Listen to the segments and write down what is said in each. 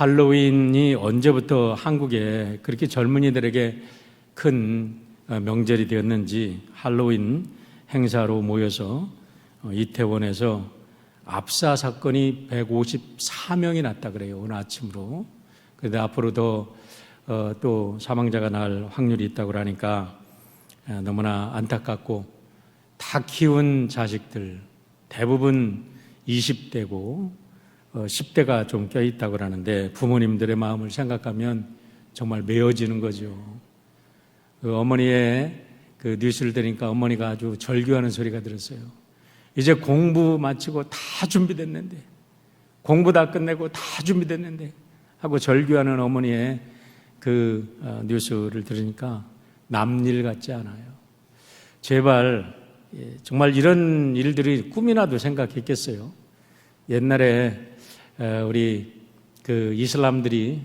할로윈이 언제부터 한국에 그렇게 젊은이들에게 큰 명절이 되었는지 할로윈 행사로 모여서 이태원에서 압사 사건이 154명이 났다 그래요. 오늘 아침으로. 그런데 앞으로 또 사망자가 날 확률이 있다고 하니까 너무나 안타깝고, 다 키운 자식들 대부분 20대고 10대가 좀 껴있다고 하는데 부모님들의 마음을 생각하면 정말 메어지는 거죠. 그 어머니의 그 뉴스를 들으니까 어머니가 아주 절규하는 소리가 들었어요. 이제 공부 마치고 다 준비됐는데, 공부 다 끝내고 다 준비됐는데 하고 절규하는 어머니의 그 뉴스를 들으니까 남일 같지 않아요. 제발 정말 이런 일들이 꿈이나도 생각했겠어요. 옛날에 우리 그 이슬람들이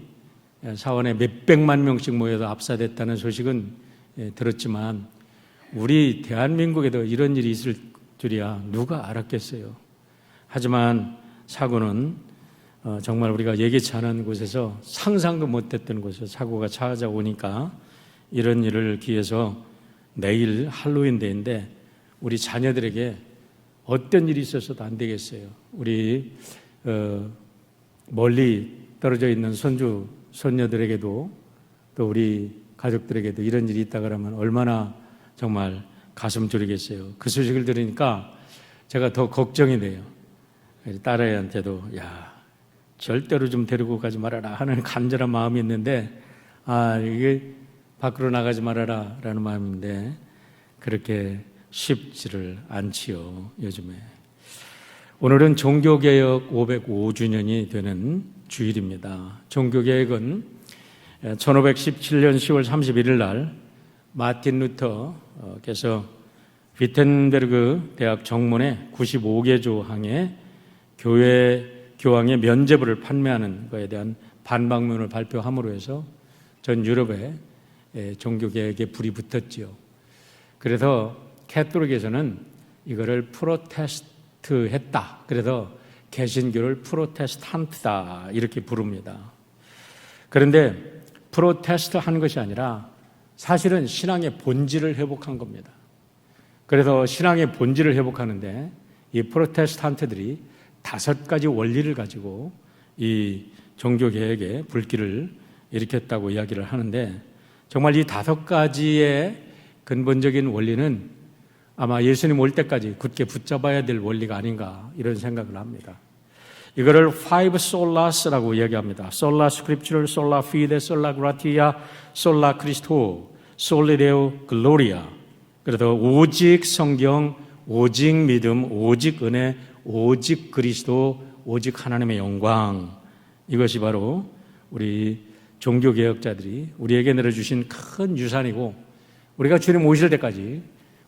사원에 몇백만 명씩 모여서 압사됐다는 소식은 들었지만 우리 대한민국에도 이런 일이 있을 줄이야 누가 알았겠어요. 하지만 사고는 정말 우리가 예기치 않은 곳에서, 상상도 못했던 곳에서 사고가 찾아오니까 이런 일을 기해서 내일 할로윈 데이인데 우리 자녀들에게 어떤 일이 있어서도 안 되겠어요. 우리 멀리 떨어져 있는 손주, 손녀들에게도 또 우리 가족들에게도 이런 일이 있다 그러면 얼마나 정말 가슴 졸이겠어요. 그 소식을 들으니까 제가 더 걱정이 돼요. 딸애한테도 절대로 좀 데리고 가지 말아라 하는 간절한 마음이 있는데, 이게 밖으로 나가지 말아라 라는 마음인데 그렇게 쉽지를 않지요, 요즘에. 오늘은 종교개혁 505주년이 되는 주일입니다. 종교개혁은 1517년 10월 31일 날 마틴 루터께서 위텐베르그 대학 정문에 95개 조항의 교황의 면죄부를 판매하는 것에 대한 반박문을 발표함으로 해서 전 유럽에 종교개혁에 불이 붙었지요. 그래서 캐톨릭에서는 이거를 프로테스트 했다. 그래서 개신교를 프로테스탄트다 이렇게 부릅니다. 그런데 프로테스트 한 것이 아니라 사실은 신앙의 본질을 회복한 겁니다. 그래서 신앙의 본질을 회복하는데 이 프로테스탄트들이 5가지 원리를 가지고 이 종교개혁에 불길을 일으켰다고 이야기를 하는데, 정말 이 5가지의 근본적인 원리는 아마 예수님 올 때까지 굳게 붙잡아야 될 원리가 아닌가 이런 생각을 합니다. 이거를 five solas라고 이야기합니다. sola scripture, sola fide, sola gratia, sola Christo, soli deo gloria. 그래서 오직 성경, 오직 믿음, 오직 은혜, 오직 그리스도, 오직 하나님의 영광. 이것이 바로 우리 종교개혁자들이 우리에게 내려주신 큰 유산이고, 우리가 주님 오실 때까지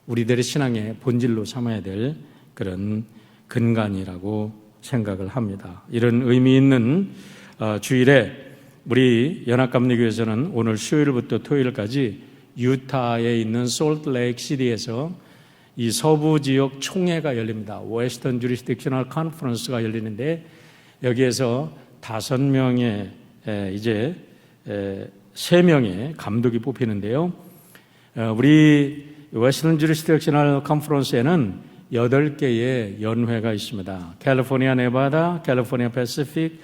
우리들의 신앙의 본질로 삼아야 될 그런 근간이라고 생각을 합니다. 이런 의미 있는 주일에 우리 연합감리교회에서는 오늘 수요일부터 토요일까지 유타에 있는 솔트레이크 시티에서 이 서부 지역 총회가 열립니다. 웨스턴 주리스딕셔널 컨퍼런스가 열리는데 여기에서 5명의 이제 3명의 감독이 뽑히는데요. 우리 웨스턴 주리스딕셔널 컨퍼런스에는 8개의 연회가 있습니다. 캘리포니아 네바다, 캘리포니아 패시픽,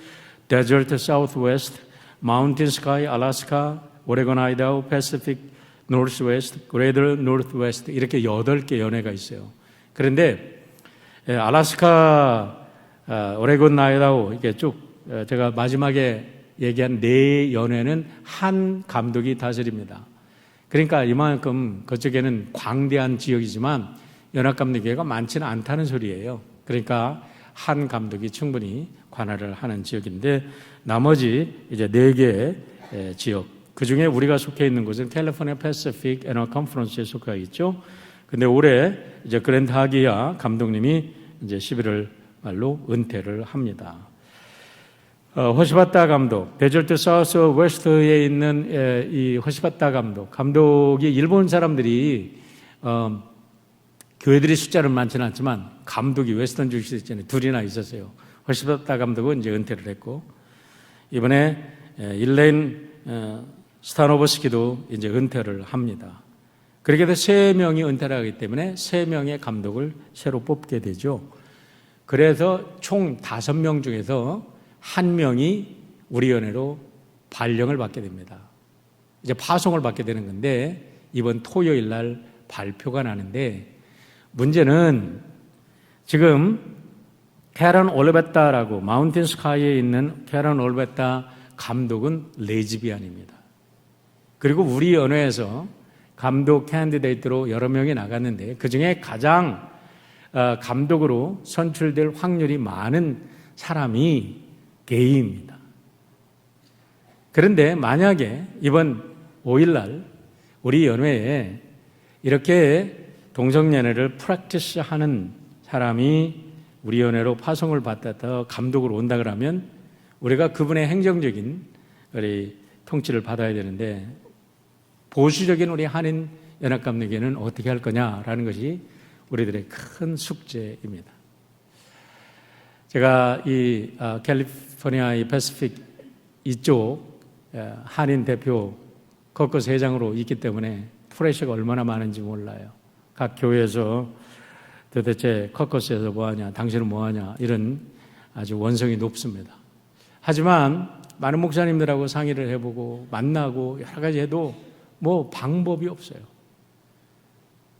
데저트 사우스웨스트, 마운틴 스카이 알래스카, 오레곤 아이다호, 패시픽 노스웨스트, 그레이터 노스웨스트, 이렇게 8개 연회가 있어요. 그런데 알래스카, 오레곤 아이다호 이렇게 쭉 제가 마지막에 얘기한 4연회는 한 감독이 다스립니다. 그러니까 이만큼 그쪽에는 광대한 지역이지만 연합감리교회가 많지는 않다는 소리예요. 그러니까 한 감독이 충분히 관할을 하는 지역인데, 나머지 이제 4개의 지역, 그 중에 우리가 속해 있는 곳은 캘리포니아 패시픽 애널 컨퍼런스에 속해 있죠. 근데 올해 이제 그랜트 하기야 감독님이 이제 11월 말로 은퇴를 합니다. 호시바타 감독, 데저트 사우스 웨스트에 있는 이 호시바타 감독이 일본 사람들이 교회들이 숫자는 많지는 않지만 감독이 웨스턴 주리스딕션에 2이나 있었어요. 호시바타 감독은 이제 은퇴를 했고, 이번에 일레인 스타노버스키도 이제 은퇴를 합니다. 그렇게 해서 3명이 은퇴를 하기 때문에 3명의 감독을 새로 뽑게 되죠. 그래서 총 5명 중에서 1명이 우리연회로 발령을 받게 됩니다. 이제 파송을 받게 되는 건데 이번 토요일 날 발표가 나는데 문제는 지금 캐런 올베타라고 마운틴 스카이에 있는 캐런 올베타 감독은 레즈비안입니다. 그리고 우리 연회에서 감독 캔디데이트로 여러 명이 나갔는데 그중에 가장 감독으로 선출될 확률이 많은 사람이 게이입니다. 그런데 만약에 이번 5일날 우리 연회에 이렇게 동성연애를 프랙티스 하는 사람이 우리 연회로 파송을 받아서 감독으로 온다 그러면 우리가 그분의 행정적인 우리 통치를 받아야 되는데 보수적인 우리 한인 연합감독에는 어떻게 할 거냐라는 것이 우리들의 큰 숙제입니다. 제가 이 캘리포니아 이 패시픽 이쪽 한인 대표 커커스 회장으로 있기 때문에 프레셔가 얼마나 많은지 몰라요. 각 교회에서 도대체 커커스에서 뭐하냐, 당신은 뭐하냐 이런 아주 원성이 높습니다. 하지만 많은 목사님들하고 상의를 해보고 만나고 여러 가지 해도 뭐 방법이 없어요.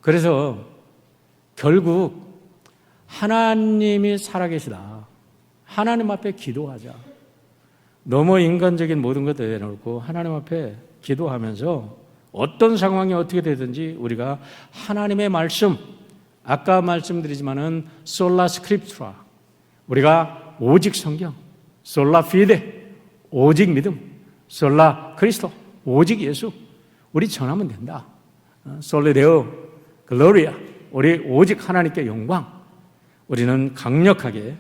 그래서 결국 하나님이 살아계시다. 하나님 앞에 기도하자. 너무 인간적인 모든 것들 내려놓고 하나님 앞에 기도하면서 어떤 상황이 어떻게 되든지 우리가 하나님의 말씀, 아까 말씀드리지만은 솔라 스크립트라, 우리가 오직 성경, 솔라 피데, 오직 믿음, 솔라 그리스도, 오직 예수, 우리 전하면 된다. 솔레데오 글로리아, 우리 오직 하나님께 영광. 우리는 강력하게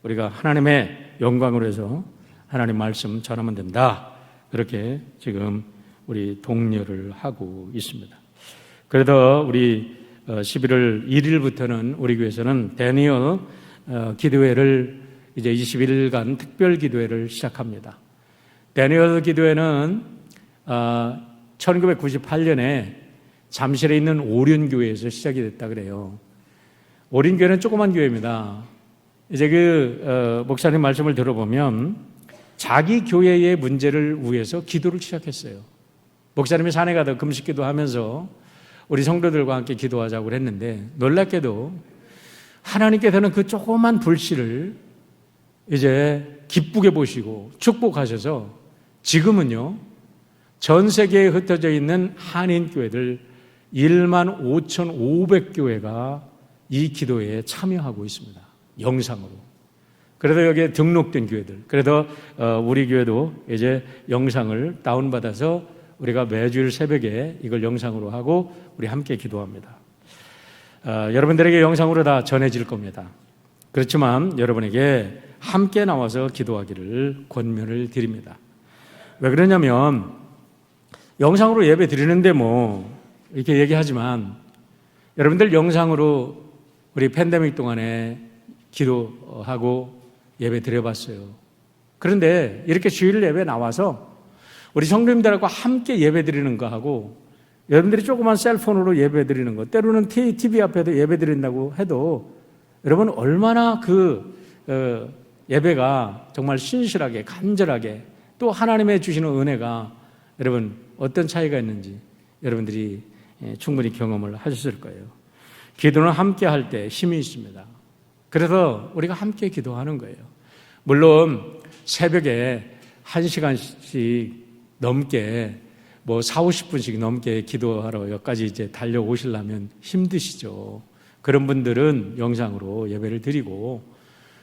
우리가 하나님의 영광으로 해서 하나님 말씀 전하면 된다. 그렇게 지금 우리 독려를 하고 있습니다. 그래서 우리 11월 1일부터는 우리 교회에서는 데니얼 기도회를 이제 21일간 특별 기도회를 시작합니다. 데니얼 기도회는 1998년에 잠실에 있는 오륜교회에서 시작이 됐다 그래요. 오륜교회는 조그만 교회입니다. 이제 목사님 말씀을 들어보면 자기 교회의 문제를 위해서 기도를 시작했어요. 목사님이 산에 가다 금식기도 하면서 우리 성도들과 함께 기도하자고 했는데 놀랍게도 하나님께서는 그 조그만 불씨를 이제 기쁘게 보시고 축복하셔서 지금은요 전 세계에 흩어져 있는 한인 교회들 15,500교회가 이 기도에 참여하고 있습니다. 영상으로. 그래서 여기에 등록된 교회들. 그래서 우리 교회도 이제 영상을 다운받아서 우리가 매주일 새벽에 이걸 영상으로 하고 우리 함께 기도합니다. 여러분들에게 영상으로 다 전해질 겁니다. 그렇지만 여러분에게 함께 나와서 기도하기를 권면을 드립니다. 왜 그러냐면 영상으로 예배 드리는데 뭐 이렇게 얘기하지만 여러분들 영상으로 우리 팬데믹 동안에 기도하고 예배 드려봤어요. 그런데 이렇게 주일 예배 나와서 우리 성도님들하고 함께 예배 드리는 거 하고 여러분들이 조그만 셀폰으로 예배 드리는 거 때로는 TV 앞에도 예배 드린다고 해도 여러분 얼마나 예배가 정말 신실하게 간절하게 또 하나님의 주시는 은혜가 여러분 어떤 차이가 있는지 여러분들이 충분히 경험을 하셨을 거예요. 기도는 함께 할 때 힘이 있습니다. 그래서 우리가 함께 기도하는 거예요. 물론 새벽에 1시간씩 넘게 뭐 40-50분씩 넘게 기도하러 여기까지 이제 달려오시려면 힘드시죠. 그런 분들은 영상으로 예배를 드리고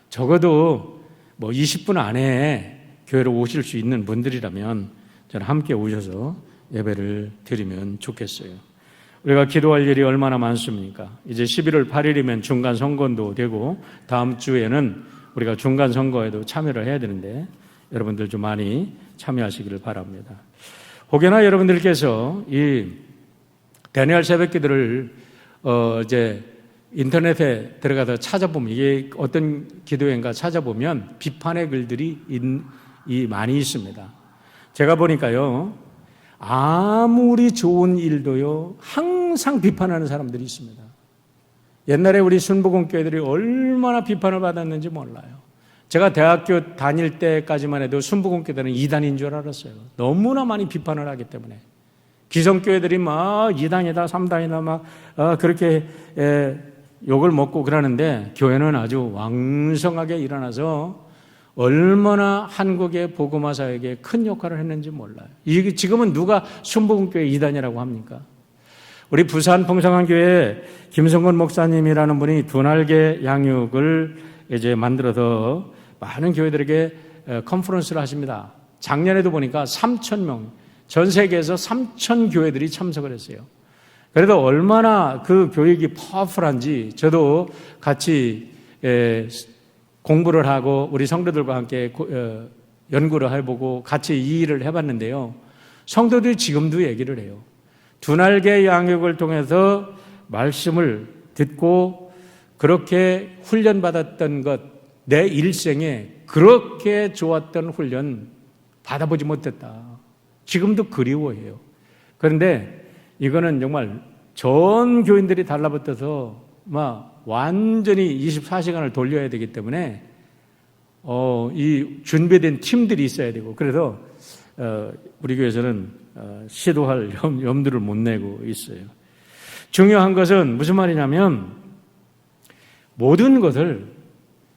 적어도 뭐 20분 안에 교회로 오실 수 있는 분들이라면 저는 함께 오셔서 예배를 드리면 좋겠어요. 우리가 기도할 일이 얼마나 많습니까? 이제 11월 8일이면 중간 선거도 되고 다음 주에는 우리가 중간 선거에도 참여를 해야 되는데 여러분들 좀 많이 참여하시기를 바랍니다. 혹여나 여러분들께서 이 다니엘 새벽기도를 이제 인터넷에 들어가서 찾아보면 이게 어떤 기도회인가 찾아보면 비판의 글들이 많이 있습니다. 제가 보니까요, 아무리 좋은 일도요, 항상 비판하는 사람들이 있습니다. 옛날에 우리 순복음교회들이 얼마나 비판을 받았는지 몰라요. 제가 대학교 다닐 때까지만 해도 순복음교회들은 이단인 줄 알았어요. 너무나 많이 비판을 하기 때문에. 기성교회들이 막 2단이다 3단이다 막 그렇게 욕을 먹고 그러는데, 교회는 아주 왕성하게 일어나서 얼마나 한국의 복음화 사역에 큰 역할을 했는지 몰라요. 이게 지금은 누가 순복음교회 2단이라고 합니까? 우리 부산 풍성한교회 김성건 목사님이라는 분이 두날개 양육을 이제 만들어서 많은 교회들에게 컨퍼런스를 하십니다. 작년에도 보니까 3,000명, 전 세계에서 3,000교회들이 참석을 했어요. 그래도 얼마나 그 교육이 파워풀한지 저도 같이 공부를 하고 우리 성도들과 함께 연구를 해보고 같이 이 일을 해봤는데요. 성도들이 지금도 얘기를 해요. 두날개 양육을 통해서 말씀을 듣고 그렇게 훈련받았던 것, 내 일생에 그렇게 좋았던 훈련 받아보지 못했다. 지금도 그리워해요. 그런데 이거는 정말 전 교인들이 달라붙어서 막 완전히 24시간을 돌려야 되기 때문에 이 준비된 팀들이 있어야 되고, 그래서 우리 교회에서는 시도할 염두를 못 내고 있어요. 중요한 것은 무슨 말이냐면, 모든 것을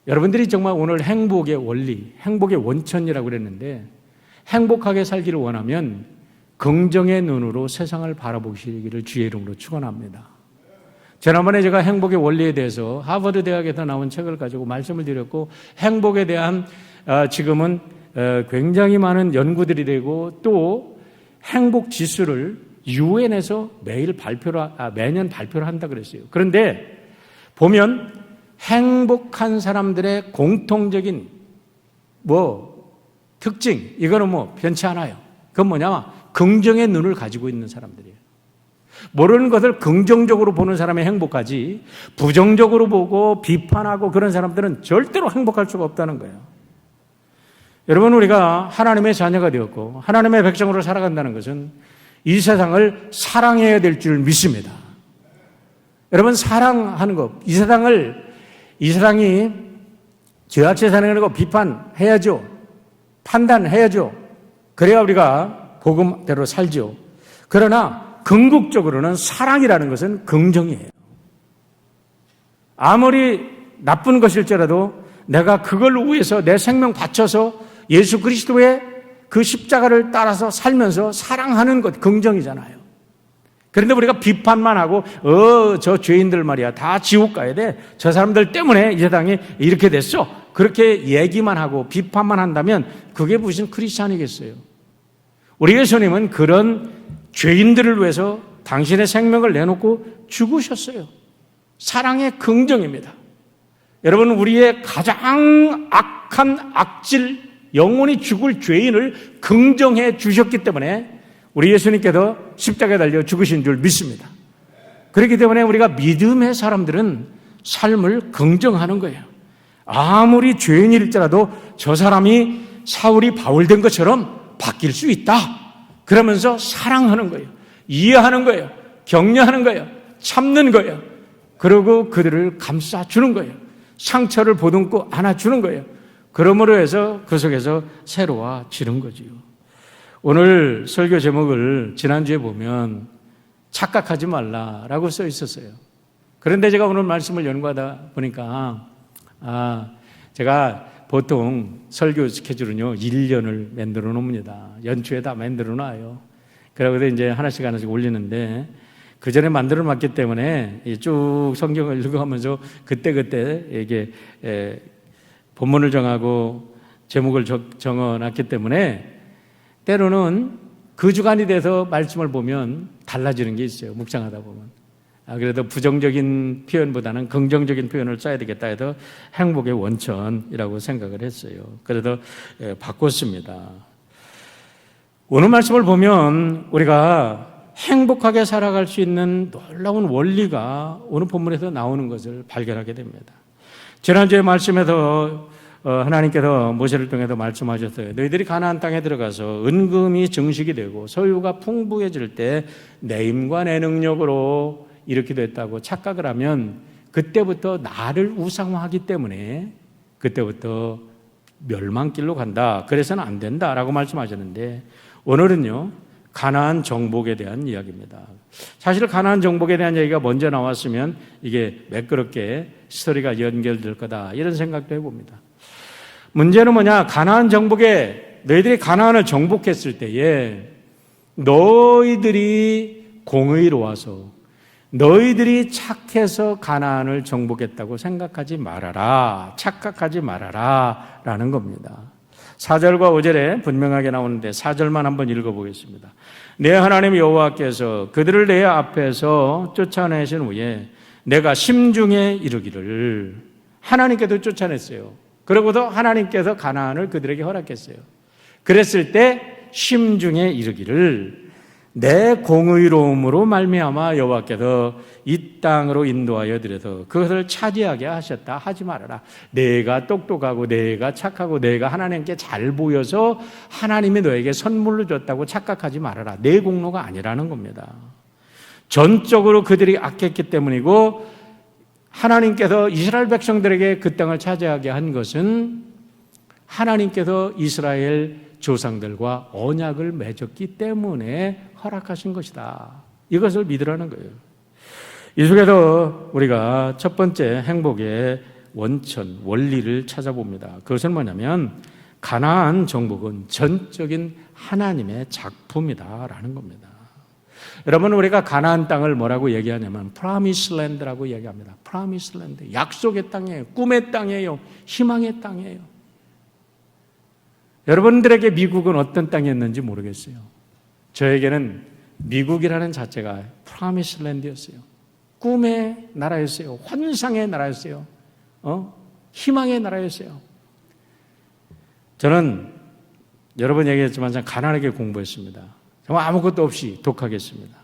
여러분들이 정말 오늘 행복의 원리, 행복의 원천이라고 그랬는데, 행복하게 살기를 원하면 긍정의 눈으로 세상을 바라보시기를 주의 이름으로 축원합니다. 지난번에 제가 행복의 원리에 대해서 하버드 대학에서 나온 책을 가지고 말씀을 드렸고, 행복에 대한 지금은 굉장히 많은 연구들이 되고, 또 행복 지수를 유엔에서 매년 발표를 한다 그랬어요. 그런데 보면 행복한 사람들의 공통적인 특징, 이거는 변치 않아요. 그건 뭐냐면 긍정의 눈을 가지고 있는 사람들이에요. 모르는 것을 긍정적으로 보는 사람이 행복하지, 부정적으로 보고 비판하고 그런 사람들은 절대로 행복할 수가 없다는 거예요. 여러분, 우리가 하나님의 자녀가 되었고 하나님의 백성으로 살아간다는 것은 이 세상을 사랑해야 될 줄 믿습니다. 여러분, 사랑하는 것, 이 세상이 죄악체 사는 거 비판해야죠. 판단해야죠. 그래야 우리가 복음대로 살죠. 그러나 궁극적으로는 사랑이라는 것은 긍정이에요. 아무리 나쁜 것일지라도 내가 그걸 위해서 내 생명 바쳐서 예수 그리스도의 그 십자가를 따라서 살면서 사랑하는 것, 긍정이잖아요. 그런데 우리가 비판만 하고 저 죄인들 말이야 다 지옥 가야 돼, 저 사람들 때문에 이 세상이 이렇게 됐어, 그렇게 얘기만 하고 비판만 한다면 그게 무슨 크리스찬이겠어요? 우리 예수님은 그런 죄인들을 위해서 당신의 생명을 내놓고 죽으셨어요. 사랑의 긍정입니다. 여러분, 우리의 가장 악한 악질, 영원히 죽을 죄인을 긍정해 주셨기 때문에 우리 예수님께서 십자가에 달려 죽으신 줄 믿습니다. 그렇기 때문에 우리가 믿음의 사람들은 삶을 긍정하는 거예요. 아무리 죄인일지라도 저 사람이 사울이 바울된 것처럼 바뀔 수 있다, 그러면서 사랑하는 거예요. 이해하는 거예요. 격려하는 거예요. 참는 거예요. 그리고 그들을 감싸주는 거예요. 상처를 보듬고 안아주는 거예요. 그러므로 해서 그 속에서 새로워지는 거지요. 오늘 설교 제목을 지난주에 보면 착각하지 말라라고 써 있었어요. 그런데 제가 오늘 말씀을 연구하다 보니까 제가 보통 설교 스케줄은요 1년을 만들어 놓습니다. 연초에 다 만들어 놔요. 그러고 이제 하나씩 올리는데, 그 전에 만들어 놨기 때문에 쭉 성경을 읽어가면서 그때그때 이게 본문을 정하고 제목을 정해 놨기 때문에 때로는 그 주간이 돼서 말씀을 보면 달라지는 게 있어요. 묵상하다 보면. 그래도 부정적인 표현보다는 긍정적인 표현을 써야 되겠다 해서 행복의 원천이라고 생각을 했어요. 그래서 바꿨습니다. 오늘 말씀을 보면 우리가 행복하게 살아갈 수 있는 놀라운 원리가 오늘 본문에서 나오는 것을 발견하게 됩니다. 지난주에 말씀에서 하나님께서 모세를 통해서 말씀하셨어요. 너희들이 가나안 땅에 들어가서 은금이 증식이 되고 소유가 풍부해질 때 내 힘과 내 능력으로 이렇게 됐다고 착각을 하면 그때부터 나를 우상화하기 때문에 그때부터 멸망길로 간다. 그래서는 안 된다라고 말씀하셨는데 오늘은요 가나안 정복에 대한 이야기입니다. 사실 가나안 정복에 대한 얘기가 먼저 나왔으면 이게 매끄럽게 스토리가 연결될 거다 이런 생각도 해봅니다. 문제는 뭐냐? 가나안 정복에 너희들이 가나안을 정복했을 때에 너희들이 공의로워서 너희들이 착해서 가나안을 정복했다고 생각하지 말아라. 착각하지 말아라 라는 겁니다. 4절과 5절에 분명하게 나오는데 4절만 한번 읽어보겠습니다. 내 하나님 여호와께서 그들을 내 앞에서 쫓아내신 후에 내가 심중에 이르기를 하나님께도 쫓아냈어요. 그러고도 하나님께서 가나안을 그들에게 허락했어요. 그랬을 때 심중에 이르기를 내 공의로움으로 말미암아 여호와께서 이 땅으로 인도하여 드려서 그것을 차지하게 하셨다 하지 말아라. 내가 똑똑하고 내가 착하고 내가 하나님께 잘 보여서 하나님이 너에게 선물로 줬다고 착각하지 말아라. 내 공로가 아니라는 겁니다. 전적으로 그들이 악했기 때문이고 하나님께서 이스라엘 백성들에게 그 땅을 차지하게 한 것은 하나님께서 이스라엘 조상들과 언약을 맺었기 때문에 허락하신 것이다. 이것을 믿으라는 거예요. 이 속에서 우리가 첫 번째 행복의 원천, 원리를 찾아봅니다. 그것은 뭐냐면 가나안 정복은 전적인 하나님의 작품이다라는 겁니다. 여러분 우리가 가나안 땅을 뭐라고 얘기하냐면 프라미스랜드라고 얘기합니다. 프라미스랜드, 약속의 땅이에요. 꿈의 땅이에요. 희망의 땅이에요. 여러분들에게 미국은 어떤 땅이었는지 모르겠어요. 저에게는 미국이라는 자체가 프라미스랜드였어요. 꿈의 나라였어요. 환상의 나라였어요. 희망의 나라였어요. 저는 여러 번 얘기했지만 참 가난하게 공부했습니다. 정말 아무것도 없이 독학했습니다.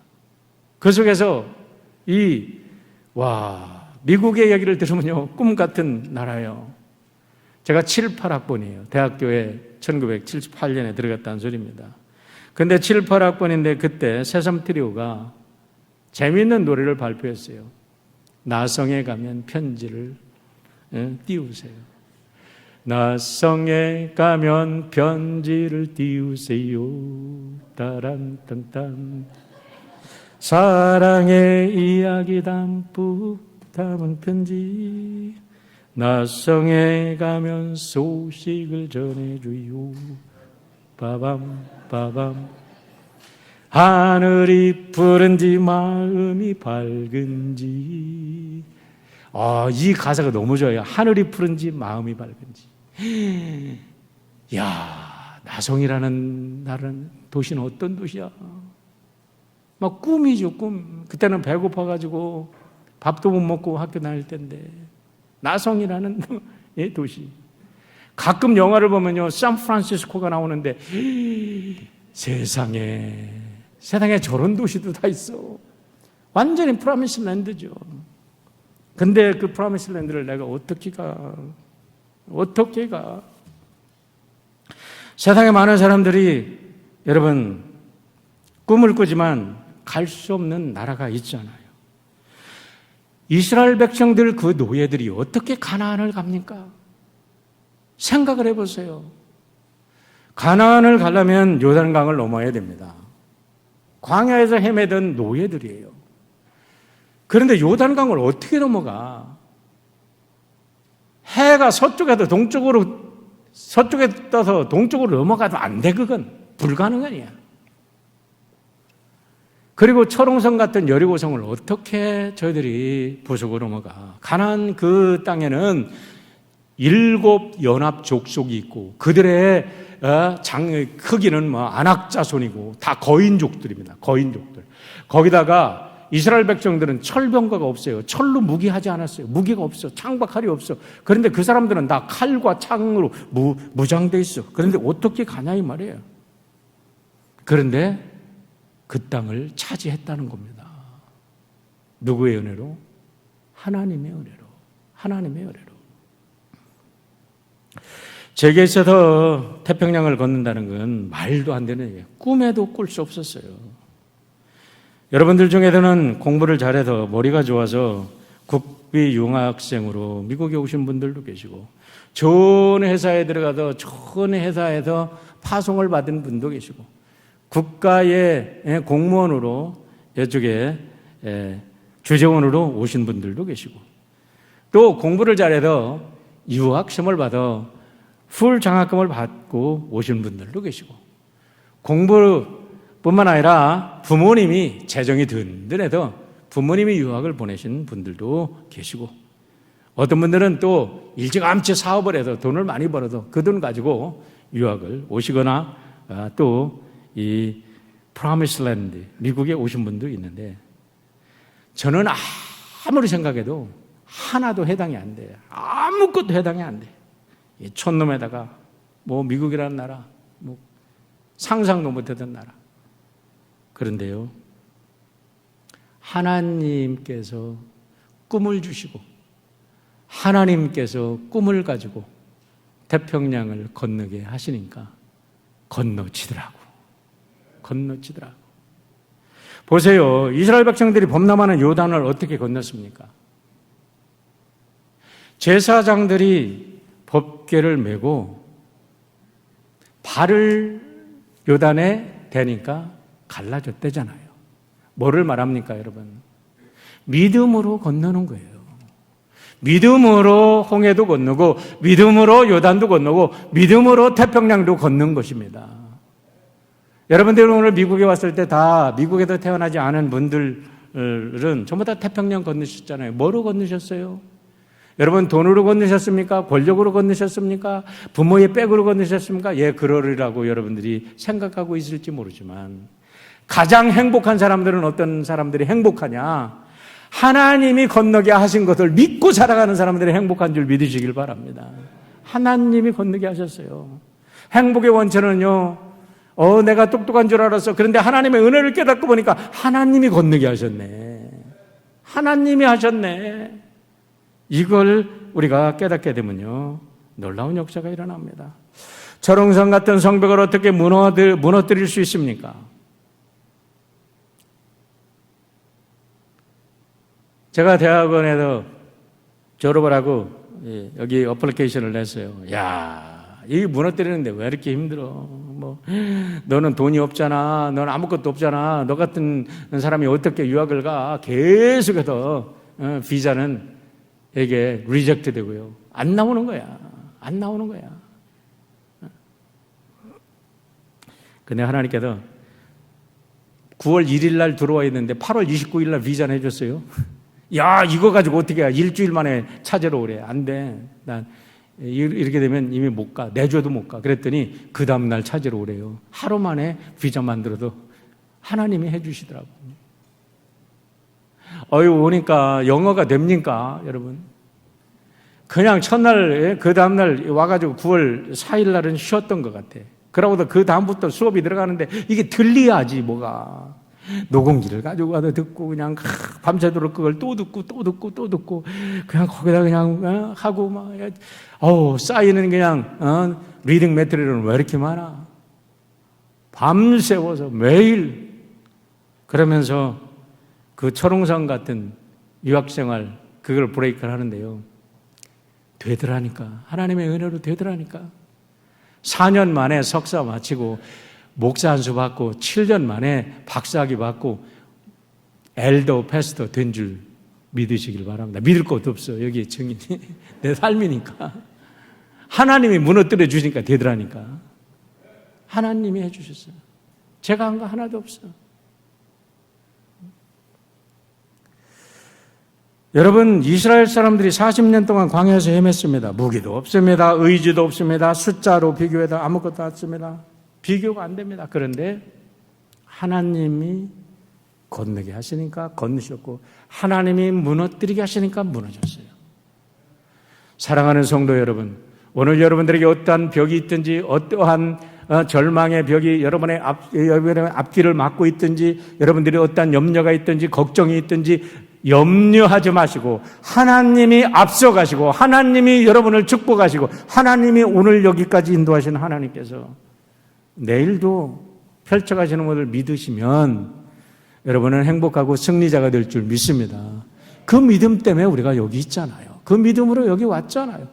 그 속에서 미국의 얘기를 들으면요 꿈 같은 나라예요. 제가 7, 8학번이에요. 대학교에 1978년에 들어갔다는 소리입니다. 근데 7, 8학번인데 그때 새삼 트리오가 재미있는 노래를 발표했어요. 나성에 가면 편지를 띄우세요. 나성에 가면 편지를 띄우세요. 따란딴딴 사랑의 이야기 담은 편지 나성에 가면 소식을 전해줘요. 빠밤 빠밤 하늘이 푸른지 마음이 밝은지 이 가사가 너무 좋아요. 하늘이 푸른지 마음이 밝은지. 야, 나성이라는 나라는 도시는 어떤 도시야? 막 꿈이죠, 꿈. 그때는 배고파가지고 밥도 못 먹고 학교 다닐 때인데 나성이라는 도시. 가끔 영화를 보면요, 샌프란시스코가 나오는데 세상에 저런 도시도 다 있어. 완전히 프라미스랜드죠. 근데 그 프라미스랜드를 내가 어떻게 가? 세상에 많은 사람들이 여러분 꿈을 꾸지만 갈 수 없는 나라가 있잖아요. 이스라엘 백성들 그 노예들이 어떻게 가나안을 갑니까? 생각을 해보세요. 가나안을 가려면 요단강을 넘어야 됩니다. 광야에서 헤매던 노예들이에요. 그런데 요단강을 어떻게 넘어가? 해가 서쪽에 떠서 동쪽으로 넘어가도 안 돼. 그건 불가능한. 그리고 철옹성 같은 여리고성을 어떻게 저희들이 부수고 넘어가? 가나안 그 땅에는 7 연합 족속이 있고 그들의 크기는 안악자손이고 다 거인족들입니다. 거인족들. 거기다가 이스라엘 백성들은 철병거가 없어요. 철로 무기하지 않았어요. 무기가 없어. 창과 칼이 없어. 그런데 그 사람들은 다 칼과 창으로 무장돼 있어. 그런데 어떻게 가냐 이 말이에요. 그런데 그 땅을 차지했다는 겁니다. 누구의 은혜로? 하나님의 은혜로. 하나님의 은혜로. 제게 있어서 태평양을 건넌다는 건 말도 안 되는 얘기예요. 꿈에도 꿀 수 없었어요. 여러분들 중에서는 공부를 잘해서 머리가 좋아서 국비 융합생으로 미국에 오신 분들도 계시고, 좋은 회사에 들어가서 좋은 회사에서 파송을 받은 분도 계시고, 국가의 공무원으로 이쪽에 주재원으로 오신 분들도 계시고, 또 공부를 잘해서 유학 시험을 받아 풀 장학금을 받고 오신 분들도 계시고, 공부뿐만 아니라 부모님이 재정이 든든해서 부모님이 유학을 보내신 분들도 계시고, 어떤 분들은 또 일찌감치 사업을 해서 돈을 많이 벌어서 그 돈 가지고 유학을 오시거나 또 이 프로미스 랜드 미국에 오신 분도 있는데, 저는 아무리 생각해도 하나도 해당이 안 돼요. 아무것도 해당이 안 돼요. 이 촌놈에다가 뭐 미국이라는 나라, 뭐 상상도 못했던 나라. 그런데요, 하나님께서 꿈을 주시고 하나님께서 꿈을 가지고 태평양을 건너게 하시니까 건너지더라고. 보세요. 이스라엘 백성들이 범람하는 요단을 어떻게 건넜습니까? 제사장들이 법궤를 메고 발을 요단에 대니까 갈라졌대잖아요. 뭐를 말합니까, 여러분? 믿음으로 건너는 거예요. 믿음으로 홍해도 건너고, 믿음으로 요단도 건너고, 믿음으로 태평양도 걷는 것입니다. 여러분들 오늘 미국에 왔을 때 다 미국에서 태어나지 않은 분들은 전부 다 태평양 건너셨잖아요. 뭐로 건너셨어요? 여러분 돈으로 건너셨습니까? 권력으로 건너셨습니까? 부모의 백으로 건너셨습니까? 예, 그러리라고 여러분들이 생각하고 있을지 모르지만, 가장 행복한 사람들은 어떤 사람들이 행복하냐? 하나님이 건너게 하신 것을 믿고 살아가는 사람들이 행복한 줄 믿으시길 바랍니다. 하나님이 건너게 하셨어요. 행복의 원천은요, 내가 똑똑한 줄 알았어. 그런데 하나님의 은혜를 깨닫고 보니까 하나님이 건너게 하셨네. 하나님이 하셨네. 이걸 우리가 깨닫게 되면요, 놀라운 역사가 일어납니다. 철옹성 같은 성벽을 어떻게 무너뜨릴 수 있습니까? 제가 대학원에서 졸업을 하고 여기 어플리케이션을 냈어요. 야, 이 무너뜨리는데 왜 이렇게 힘들어? 뭐 너는 돈이 없잖아. 너는 아무것도 없잖아. 너 같은 사람이 어떻게 유학을 가? 계속해서 비자는 이게 리젝트 되고요. 안 나오는 거야. 안 나오는 거야. 근데 하나님께서 9월 1일 날 들어와 있는데 8월 29일 날 비자 내줬어요. 야, 이거 가지고 어떻게 해? 일주일 만에 찾으러 오래. 안 돼. 난 이렇게 되면 이미 못 가. 내줘도 못 가. 그랬더니 그 다음날 찾으러 오래요. 하루 만에 비자 만들어도 하나님이 해주시더라고요. 오니까 영어가 됩니까, 여러분? 그냥 첫날, 그 다음날 와가지고 9월 4일 날은 쉬었던 것 같아. 그러고도 그 다음부터 수업이 들어가는데 이게 들려야지, 뭐가. 녹음기를 가지고 와서 듣고 그냥 밤새도록 그걸 또 듣고 그냥 거기다 그냥 하고 막 쌓이는 그냥 리딩 매트리얼은 왜 이렇게 많아? 밤새워서 매일 그러면서 그 철옹성 같은 유학생활 그걸 브레이크를 하는데요, 되더라니까. 하나님의 은혜로 되더라니까. 4년 만에 석사 마치고 목사 한수 받고 7년 만에 박사학위 받고 엘더 패스터 된 줄 믿으시길 바랍니다. 믿을 것도 없어. 여기 증인이 내 삶이니까. 하나님이 무너뜨려 주시니까 되더라니까. 하나님이 해주셨어요. 제가 한 거 하나도 없어. 여러분, 이스라엘 사람들이 40년 동안 광야에서 헤맸습니다. 무기도 없습니다. 의지도 없습니다. 숫자로 비교해도 아무것도 없습니다. 비교가 안 됩니다. 그런데 하나님이 건너게 하시니까 건너셨고, 하나님이 무너뜨리게 하시니까 무너졌어요. 사랑하는 성도 여러분, 오늘 여러분들에게 어떠한 벽이 있든지, 어떠한 절망의 벽이 여러분의 앞길을 막고 있든지, 여러분들이 어떠한 염려가 있든지, 걱정이 있든지, 염려하지 마시고 하나님이 앞서가시고 하나님이 여러분을 축복하시고 하나님이 오늘 여기까지 인도하신 하나님께서 내일도 펼쳐가시는 것을 믿으시면 여러분은 행복하고 승리자가 될 줄 믿습니다. 그 믿음 때문에 우리가 여기 있잖아요. 그 믿음으로 여기 왔잖아요.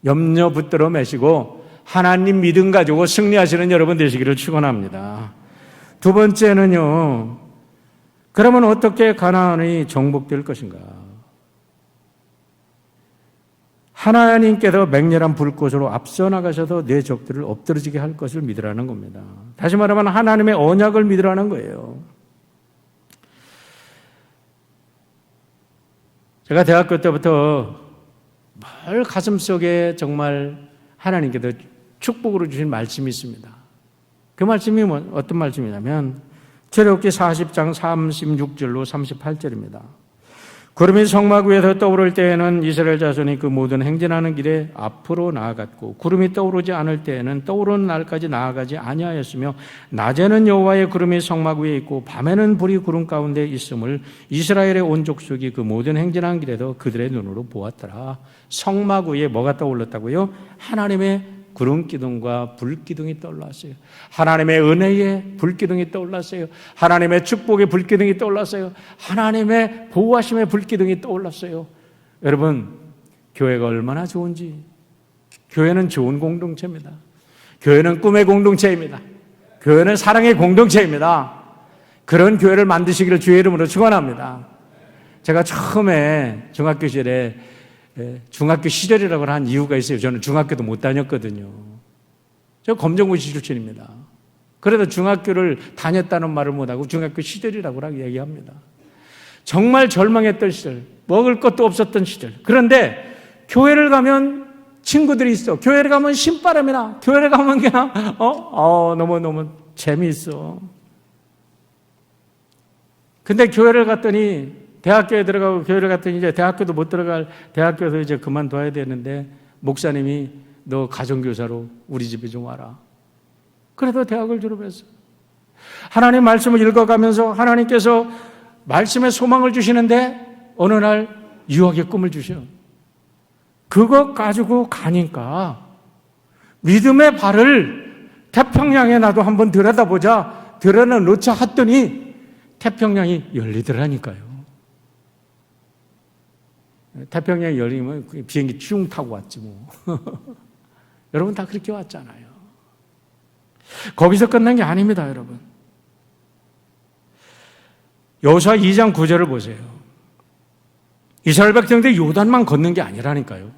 염려 붙들어 매시고 하나님 믿음 가지고 승리하시는 여러분 되시기를 축원합니다. 두 번째는요. 그러면 어떻게 가나안이 정복될 것인가? 하나님께서 맹렬한 불꽃으로 앞서 나가셔서 내 적들을 엎드러지게 할 것을 믿으라는 겁니다. 다시 말하면 하나님의 언약을 믿으라는 거예요. 제가 대학교 때부터 늘 가슴속에 정말 하나님께서 축복으로 주신 말씀이 있습니다. 그 말씀이 어떤 말씀이냐면 출애굽기 40장 36절로 38절입니다. 구름이 성막 위에서 떠오를 때에는 이스라엘 자손이 그 모든 행진하는 길에 앞으로 나아갔고 구름이 떠오르지 않을 때에는 떠오르는 날까지 나아가지 아니하였으며 낮에는 여호와의 구름이 성막 위에 있고 밤에는 불이 구름 가운데 있음을 이스라엘의 온 족속이 그 모든 행진하는 길에서 그들의 눈으로 보았더라. 성막 위에 뭐가 떠올랐다고요? 하나님의 구름 기둥과 불 기둥이 떠올랐어요. 하나님의 은혜의 불 기둥이 떠올랐어요. 하나님의 축복의 불 기둥이 떠올랐어요. 하나님의 보호하심의 불 기둥이 떠올랐어요. 여러분, 교회가 얼마나 좋은지. 교회는 좋은 공동체입니다. 교회는 꿈의 공동체입니다. 교회는 사랑의 공동체입니다. 그런 교회를 만드시기를 주의 이름으로 축원합니다. 제가 처음에 중학교 시절이라고 한 이유가 있어요. 저는 중학교도 못 다녔거든요. 저 검정고시 출신입니다. 그래도 중학교를 다녔다는 말을 못하고 중학교 시절이라고 얘기합니다. 정말 절망했던 시절, 먹을 것도 없었던 시절. 그런데 교회를 가면 친구들이 있어. 교회를 가면 신바람이 나. 교회를 가면 그냥 너무 재미있어. 근데 교회를 갔더니 대학교에 들어가고 교회를 갔더니 이제 대학교도 못 들어갈 대학교에서 이제 그만둬야 되는데 목사님이 너 가정교사로 우리 집에 좀 와라. 그래서 대학을 졸업했어. 하나님 말씀을 읽어가면서 하나님께서 말씀에 소망을 주시는데 어느 날 유학의 꿈을 주셔. 그거 가지고 가니까 믿음의 발을 태평양에 나도 한번 들여다보자. 들여놓자 했더니 태평양이 열리더라니까요. 태평양이 열리면 비행기 쭉 타고 왔지 뭐. 여러분 다 그렇게 왔잖아요. 거기서 끝난 게 아닙니다, 여러분. 여호수아 2장 9절을 보세요. 이스라엘 백성들이 요단만 걷는 게 아니라니까요.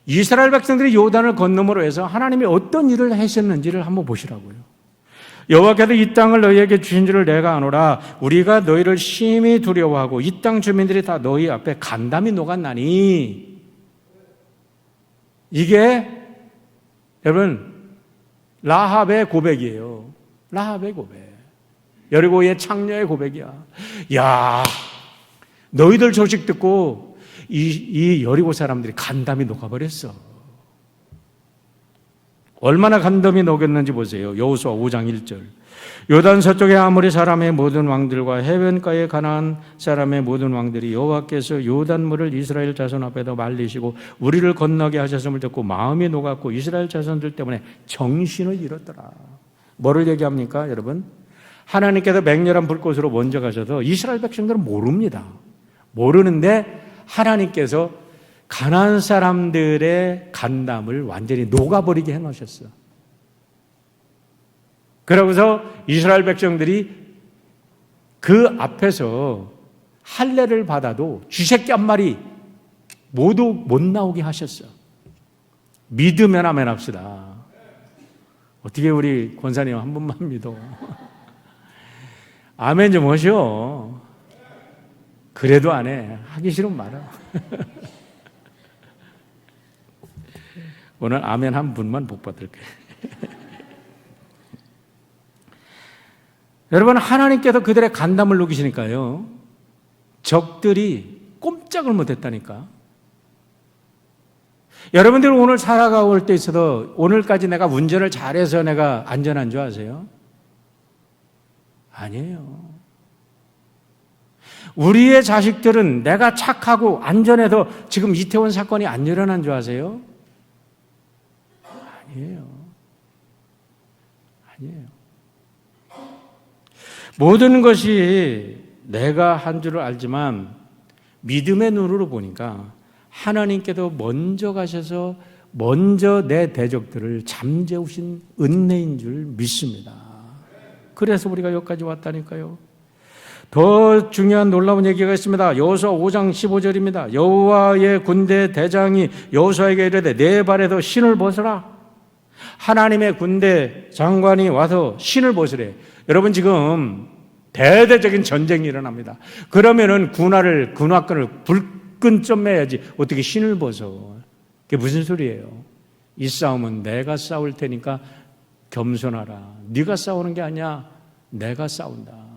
이스라엘 백성들이 요단을 건너므로 해서 하나님이 어떤 일을 하셨는지를 한번 보시라고요. 여호와께서 이 땅을 너희에게 주신 줄을 내가 아노라. 우리가 너희를 심히 두려워하고 이 땅 주민들이 다 너희 앞에 간담이 녹았나니. 이게 여러분 라합의 고백이에요. 라합의 고백. 여리고의 창녀의 고백이야. 야, 너희들 소식 듣고 이 여리고 사람들이 간담이 녹아버렸어. 얼마나 간담이 녹였는지 보세요. 여호수아 5장 1절. 요단 서쪽의 아모리 사람의 모든 왕들과 해변가의 가나안 사람의 모든 왕들이 여호와께서 요단물을 이스라엘 자손 앞에다 말리시고 우리를 건너게 하셨음을 듣고 마음이 녹았고 이스라엘 자손들 때문에 정신을 잃었더라. 뭐를 얘기합니까, 여러분? 하나님께서 맹렬한 불꽃으로 먼저 가셔서 이스라엘 백성들은 모릅니다. 모르는데 하나님께서 가나안 사람들의 간담을 완전히 녹아버리게 해놓으셨어. 그러고서 이스라엘 백성들이 그 앞에서 할례를 받아도 쥐새끼 한 마리 모두 못 나오게 하셨어. 믿으면 아멘 합시다. 어떻게 우리 권사님 한 번만 믿어. 아멘 좀 하시오. 그래도 안 해. 하기 싫으면 말아. 오늘 아멘 한 분만 복 받을게요. 여러분, 하나님께서 그들의 간담을 녹이시니까요. 적들이 꼼짝을 못했다니까. 여러분들 오늘 살아가올 때 있어도 오늘까지 내가 운전을 잘해서 내가 안전한 줄 아세요? 아니에요. 우리의 자식들은 내가 착하고 안전해서 지금 이태원 사건이 안 일어난 줄 아세요? 아니에요. 아니에요. 모든 것이 내가 한 줄을 알지만 믿음의 눈으로 보니까 하나님께도 먼저 가셔서 먼저 내 대적들을 잠재우신 은혜인 줄 믿습니다. 그래서 우리가 여기까지 왔다니까요. 더 중요한 놀라운 얘기가 있습니다. 여호수아 5장 15절입니다. 여호와의 군대 대장이 여호수아에게 이르되 내 발에서 신을 벗으라. 하나님의 군대 장관이 와서 신을 벗으래. 여러분 지금 대대적인 전쟁이 일어납니다. 그러면은 군화끈을 불끈 좀 매야지 어떻게 신을 벗어. 그게 무슨 소리예요? 이 싸움은 내가 싸울 테니까 겸손하라. 네가 싸우는 게 아니야. 내가 싸운다.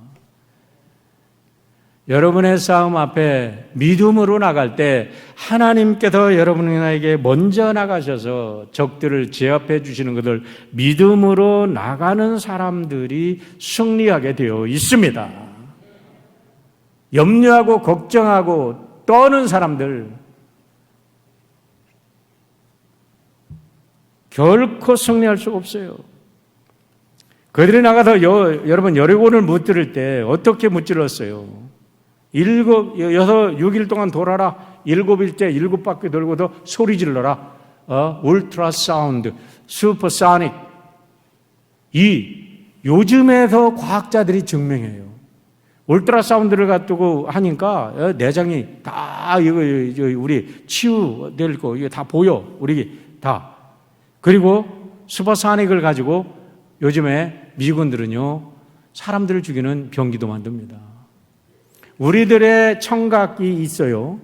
여러분의 싸움 앞에 믿음으로 나갈 때 하나님께서 여러분에게 먼저 나가셔서 적들을 제압해 주시는 것을 믿음으로 나가는 사람들이 승리하게 되어 있습니다. 염려하고 걱정하고 떠는 사람들 결코 승리할 수 없어요. 그들이 나가서 여러분 여리고를 무찌를 때 어떻게 무찔렀어요? 6일 동안 돌아라. 7일째 7바퀴 돌고도 소리 질러라. 울트라 사운드, 슈퍼소닉. 요즘에서 과학자들이 증명해요. 울트라 사운드를 갖두고 하니까 내장이 다 이거 우리 치유될 거 이게 다 보여. 우리 다. 그리고 슈퍼소닉을 가지고 요즘에 미군들은요 사람들을 죽이는 병기도 만듭니다. 우리들의 청각이 있어요.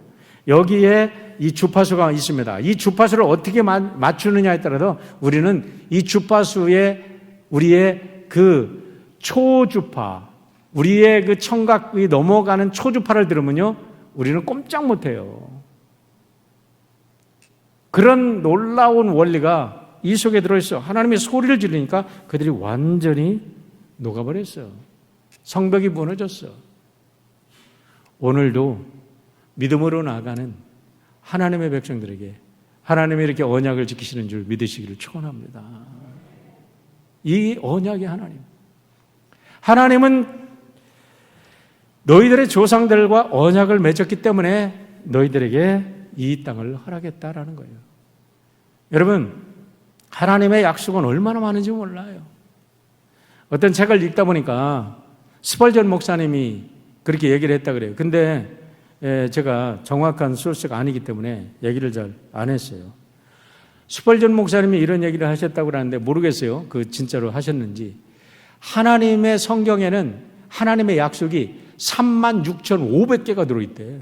여기에 이 주파수가 있습니다. 이 주파수를 어떻게 맞추느냐에 따라서 우리는 이 주파수에 우리의 그 초주파, 우리의 그 청각이 넘어가는 초주파를 들으면요, 우리는 꼼짝 못해요. 그런 놀라운 원리가 이 속에 들어있어. 하나님이 소리를 지르니까 그들이 완전히 녹아버렸어요. 성벽이 무너졌어. 오늘도 믿음으로 나아가는 하나님의 백성들에게 하나님이 이렇게 언약을 지키시는 줄 믿으시기를 축원합니다. 이 언약이 하나님은 너희들의 조상들과 언약을 맺었기 때문에 너희들에게 이 땅을 허락했다라는 거예요. 여러분, 하나님의 약속은 얼마나 많은지 몰라요. 어떤 책을 읽다 보니까 스펄전 목사님이 그렇게 얘기를 했다 그래요. 근데 제가 정확한 소스가 아니기 때문에 얘기를 잘 안 했어요. 스펄전 목사님이 이런 얘기를 하셨다고 하는데 모르겠어요. 그 진짜로 하셨는지. 하나님의 성경에는 하나님의 약속이 36,500개가 들어있대.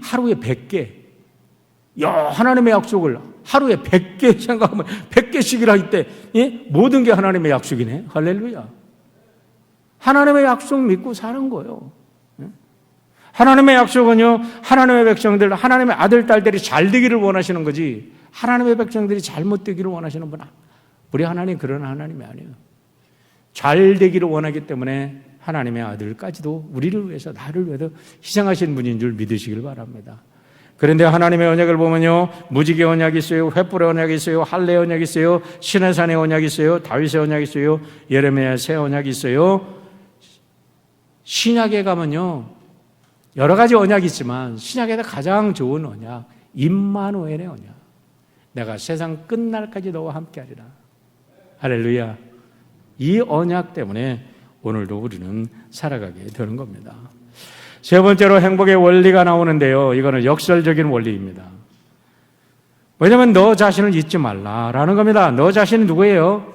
하루에 100개. 야, 하나님의 약속을 하루에 100개 생각하면 100개씩이라 했대. 모든 게 하나님의 약속이네. 할렐루야. 하나님의 약속 믿고 사는 거예요. 하나님의 약속은요, 하나님의 백성들, 하나님의 아들, 딸들이 잘 되기를 원하시는 거지, 하나님의 백성들이 잘못 되기를 원하시는 분, 우리 하나님 그런 하나님이 아니에요. 잘 되기를 원하기 때문에 하나님의 아들까지도 우리를 위해서, 나를 위해서 희생하신 분인 줄 믿으시길 바랍니다. 그런데 하나님의 언약을 보면요, 무지개 언약이 있어요, 횃불의 언약이 있어요, 할례 언약이 있어요, 시내산의 언약이 있어요, 다윗의 언약이 있어요, 예레미야의 새 언약이 있어요. 신약에 가면요, 여러 가지 언약이 있지만 신약에서 가장 좋은 언약, 임마누엘의 언약. 내가 세상 끝날까지 너와 함께하리라. 할렐루야. 이 언약 때문에 오늘도 우리는 살아가게 되는 겁니다. 세 번째로 행복의 원리가 나오는데요, 이거는 역설적인 원리입니다. 왜냐하면 너 자신을 잊지 말라라는 겁니다. 너 자신이 누구예요?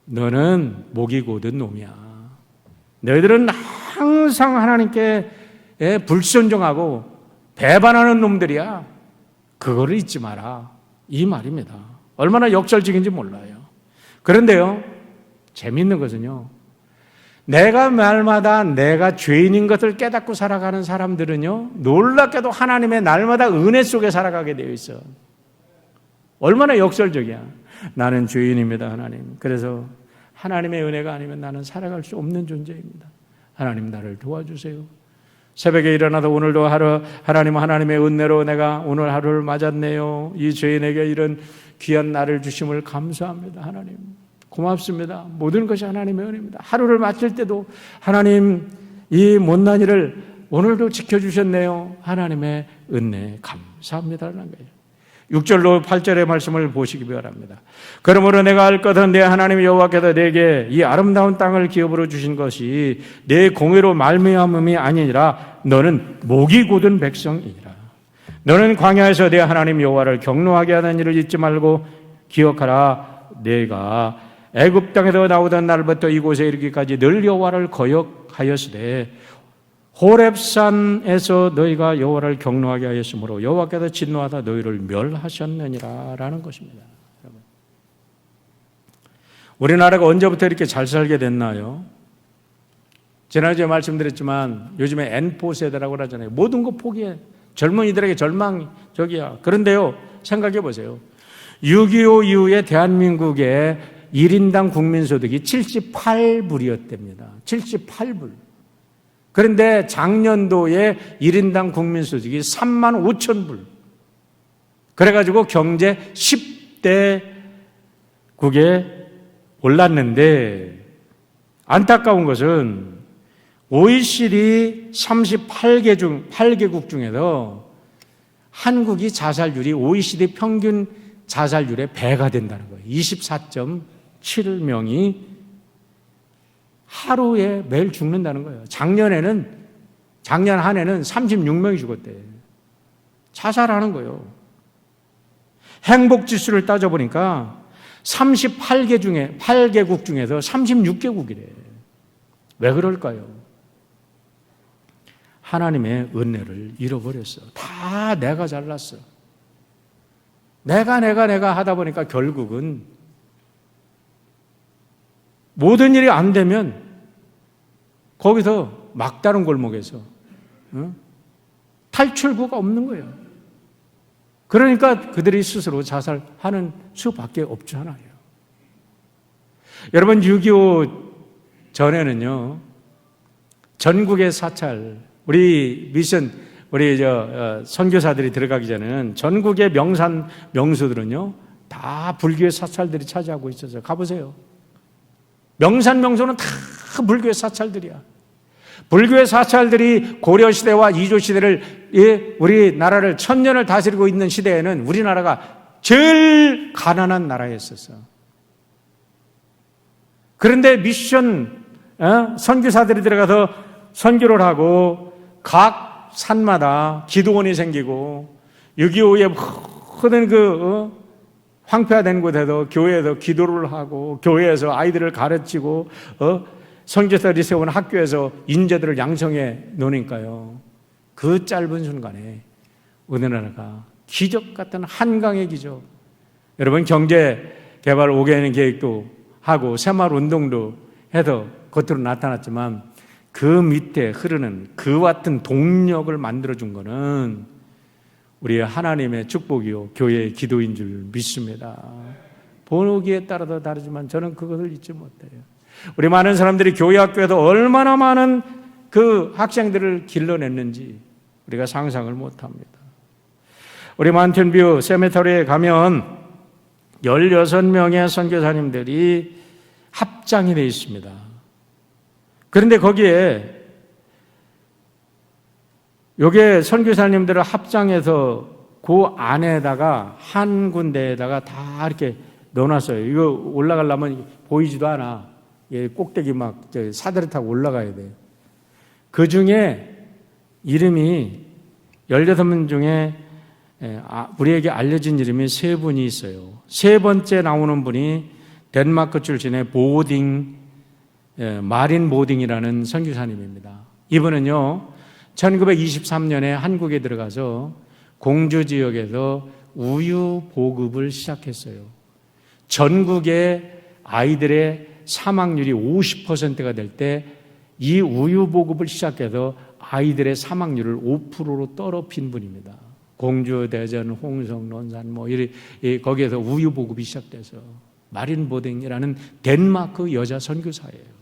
너는 목이 고든 놈이야. 너희들은 항상 하나님께 불순종하고 배반하는 놈들이야. 그거를 잊지 마라. 이 말입니다. 얼마나 역설적인지 몰라요. 그런데요, 재미있는 것은요, 내가 날마다 내가 죄인인 것을 깨닫고 살아가는 사람들은요, 놀랍게도 하나님의 날마다 은혜 속에 살아가게 되어 있어. 얼마나 역설적이야. 나는 죄인입니다, 하나님. 그래서 하나님의 은혜가 아니면 나는 살아갈 수 없는 존재입니다. 하나님 나를 도와주세요. 새벽에 일어나서 오늘도 하루 하나님의 은혜로 내가 오늘 하루를 맞았네요. 이 죄인에게 이런 귀한 날을 주심을 감사합니다. 하나님 고맙습니다. 모든 것이 하나님의 은혜입니다. 하루를 마칠 때도 하나님 이 못난 일을 오늘도 지켜주셨네요. 하나님의 은혜 감사합니다라는 거예요. 6절로 8절의 말씀을 보시기 바랍니다. 그러므로 내가 알 것은 내 하나님 여호와께서 내게 이 아름다운 땅을 기업으로 주신 것이 내 공의로 말미암음이 아니니라. 너는 목이 곧은 백성이니라. 너는 광야에서 내 하나님 여호와를 경노하게 하는 일을 잊지 말고 기억하라. 내가 애굽 땅에서 나오던 날부터 이곳에 이르기까지 늘 여호와를 거역하였으되 호렙산에서 너희가 여호와를 경노하게 하였으므로 여호와께서 진노하다 너희를 멸하셨느니라 라는 것입니다. 여러분, 우리나라가 언제부터 이렇게 잘 살게 됐나요? 지난주에 말씀드렸지만 요즘에 N4 세대라고 하잖아요. 모든 거 포기해. 젊은이들에게 절망적이야. 그런데요, 생각해 보세요. 6.25 이후에 대한민국의 1인당 국민소득이 78불이었답니다. 78불. 그런데 작년도에 1인당 국민소득이 3만 5천 불. 그래가지고 경제 10대국에 올랐는데 안타까운 것은 OECD 38개국 중에서 한국이 자살률이 OECD 평균 자살률의 배가 된다는 거예요. 24.7명이 하루에 매일 죽는다는 거예요. 작년 한 해는 36명이 죽었대. 자살하는 거예요. 행복지수를 따져보니까 8개국 중에서 36개국이래. 왜 그럴까요? 하나님의 은혜를 잃어버렸어. 다 내가 잘났어. 내가 하다 보니까 결국은 모든 일이 안 되면 거기서 막다른 골목에서 탈출구가 없는 거예요. 그러니까 그들이 스스로 자살하는 수밖에 없잖아요. 여러분 6.25 전에는요, 전국의 사찰, 우리 미션, 우리 선교사들이 들어가기 전에는 전국의 명소들은요 다 불교의 사찰들이 차지하고 있어서 가보세요. 명소는 다 불교의 사찰들이야. 불교의 사찰들이 고려시대와 이조시대를, 우리나라를 1000년을 다스리고 있는 시대에는 우리나라가 제일 가난한 나라였었어. 그런데 미션 선교사들이 들어가서 선교를 하고 각 산마다 기도원이 생기고 6.25에 모든 황폐화된 곳에서 교회에서 기도를 하고 교회에서 아이들을 가르치고 선교사들이 세운 학교에서 인재들을 양성해 놓으니까요. 그 짧은 순간에 우리나라가 기적 같은 한강의 기적. 여러분 경제 개발 5개년 계획도 하고 새마을 운동도 해서 겉으로 나타났지만 그 밑에 흐르는 그 같은 동력을 만들어준 거는 우리 하나님의 축복이요 교회의 기도인 줄 믿습니다. 보기에 따라서 다르지만 저는 그것을 잊지 못해요. 우리 많은 사람들이 교회 학교에서 얼마나 많은 그 학생들을 길러냈는지 우리가 상상을 못합니다. 우리 마운틴뷰 세메터리에 가면 16명의 선교사님들이 합장이 되어 있습니다. 그런데 거기에 요게 선교사님들을 합장해서 그 안에다가 한 군데에다가 다 이렇게 넣어놨어요. 이거 올라가려면 보이지도 않아. 꼭대기 막 사다리 타고 올라가야 돼요. 그 중에 이름이 16명 중에 우리에게 알려진 이름이 3분이 있어요. 3번째 나오는 분이 덴마크 출신의 마린 보딩이라는 선교사님입니다. 이분은요 1923년에 한국에 들어가서 공주 지역에서 우유 보급을 시작했어요. 전국의 아이들의 사망률이 50%가 될 때 이 우유 보급을 시작해서 아이들의 사망률을 5%로 떨어뜨린 분입니다. 공주, 대전, 홍성, 논산 거기에서 우유 보급이 시작돼서 마린 보딩이라는 덴마크 여자 선교사예요.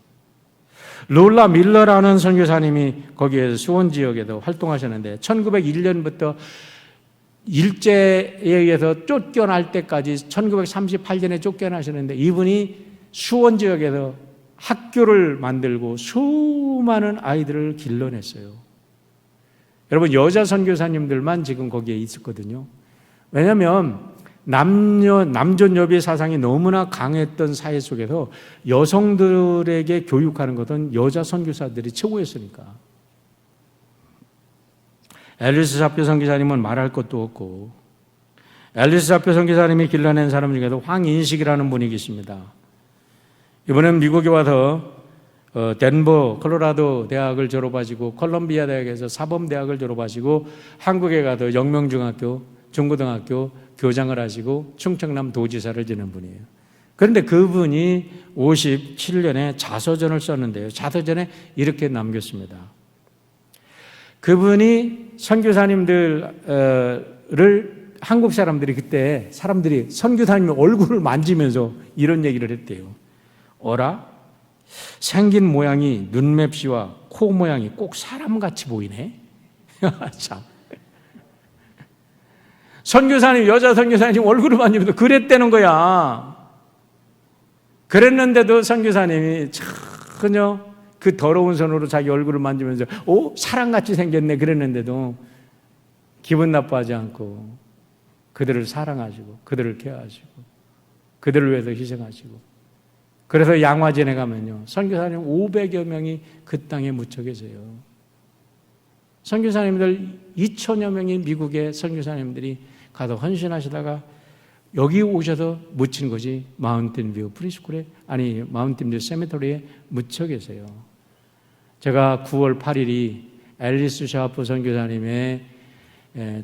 롤라 밀러라는 선교사님이 거기에 수원 지역에도 활동하셨는데 1901년부터 일제에 의해서 쫓겨날 때까지 1938년에 쫓겨나셨는데 이분이 수원 지역에서 학교를 만들고 수많은 아이들을 길러냈어요. 여러분, 여자 선교사님들만 지금 거기에 있었거든요. 왜냐하면 남존 여비 사상이 너무나 강했던 사회 속에서 여성들에게 교육하는 것은 여자 선교사들이 최고였으니까. 앨리스 잡교 선교사님은 말할 것도 없고, 앨리스 잡교 선교사님이 길러낸 사람 중에도 황인식이라는 분이 계십니다. 이번엔 미국에 와서 덴버 콜로라도 대학을 졸업하시고 콜롬비아 대학에서 사범대학을 졸업하시고 한국에 가서 영명중학교, 중고등학교 교장을 하시고 충청남 도지사를 지낸 분이에요. 그런데 그분이 57년에 자서전을 썼는데요. 자서전에 이렇게 남겼습니다. 그분이 선교사님들을 한국 사람들이 그때 사람들이 선교사님 얼굴을 만지면서 이런 얘기를 했대요. 어라? 생긴 모양이 눈맵시와 코 모양이 꼭 사람같이 보이네. 참. 선교사님, 여자 선교사님 얼굴을 만지면서 그랬다는 거야. 그랬는데도 선교사님이 전혀 그 더러운 손으로 자기 얼굴을 만지면서 사람같이 생겼네 그랬는데도 기분 나빠하지 않고 그들을 사랑하시고 그들을 케어하시고 그들을 위해서 희생하시고, 그래서 양화진에 가면요 선교사님 500여 명이 그 땅에 묻혀 계세요. 선교사님들 2천여 명이 미국의 선교사님들이 가서 헌신하시다가 여기 오셔서 묻힌 것이 마운틴뷰 프리스쿨에, 아니 마운틴뷰 세미터리에 묻혀 계세요. 제가 9월 8일이 앨리스 샤프 선교사님의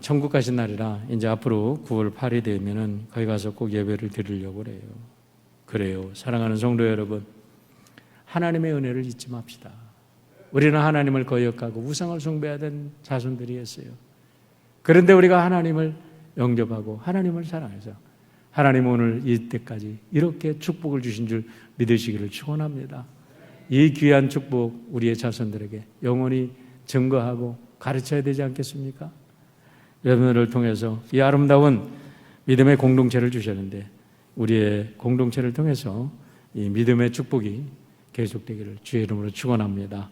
천국 가신 날이라 이제 앞으로 9월 8일이 되면은 거기 가서 꼭 예배를 드리려고 그래요. 그래요. 사랑하는 성도 여러분, 하나님의 은혜를 잊지 맙시다. 우리는 하나님을 거역하고 우상을 숭배하던 자손들이었어요. 그런데 우리가 하나님을 영접하고 하나님을 사랑해서 하나님 오늘 이때까지 이렇게 축복을 주신 줄 믿으시기를 축원합니다. 이 귀한 축복 우리의 자손들에게 영원히 증거하고 가르쳐야 되지 않겠습니까? 여러분들을 통해서 이 아름다운 믿음의 공동체를 주셨는데 우리의 공동체를 통해서 이 믿음의 축복이 계속되기를 주의 이름으로 축원합니다.